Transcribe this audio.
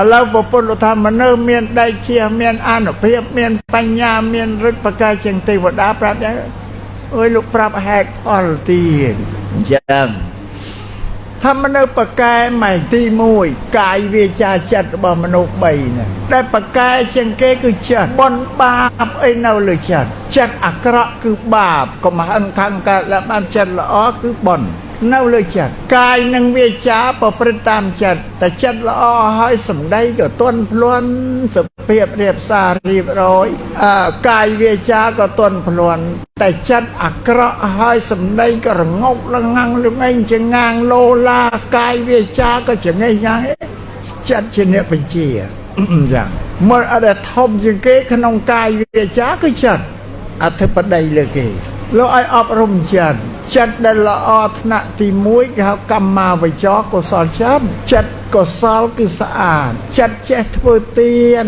ឥឡូវប្រពន្ធថាមនុស្សមានដៃជាមានអនុភាពមានបញ្ញាមានឫទ្ធិបកាយជាងទេវតាប្រាប់យ៉ាងអើយលោកប្រាប់ហេតុផលទៀតអញ្ចឹងថាមនុស្សបកាយមិនទី1កាយវាចាចិត្តរបស់មនុស្ស3ហ្នឹងដែលបកាយជាងគេគឺចិត្តបុណ្យបាបអីនៅលើចិត្តអាក្រក់គឺបាបកុំហឹងខាងកើតឡើងបានចិត្តល្អគឺបុណ្យនៅលើចិត្តកាយនិងវាចាប្រព្រឹត្តតាមចិត្តតែចិត្តល្អហើយសម្ដីក៏ទន់ភ្លន់សុភាពរៀបសាររៀបរយកាយវាចាក៏ទន់ភ្លន់តែចិត្តអាក្រក់ហើយសម្ដីក៏រងប់ល្ងាំងលងឯងចងាងលោឡាកាយវាចាក៏ចងេះយ៉ាងចិត្តជាអ្នកបញ្ជាយ៉ាងមកអត់ធំជាងគេក្នុងកាយវាចាគឺចិត្តអធិបតីលើគេលោកឲ្យអប់រំចិត្តដែលល្អថ្នាក់ទី1គេហៅកម្មាវចរកុសលចិត្តកុសលគឺស្អាតចិត្តចេះធ្វើទាន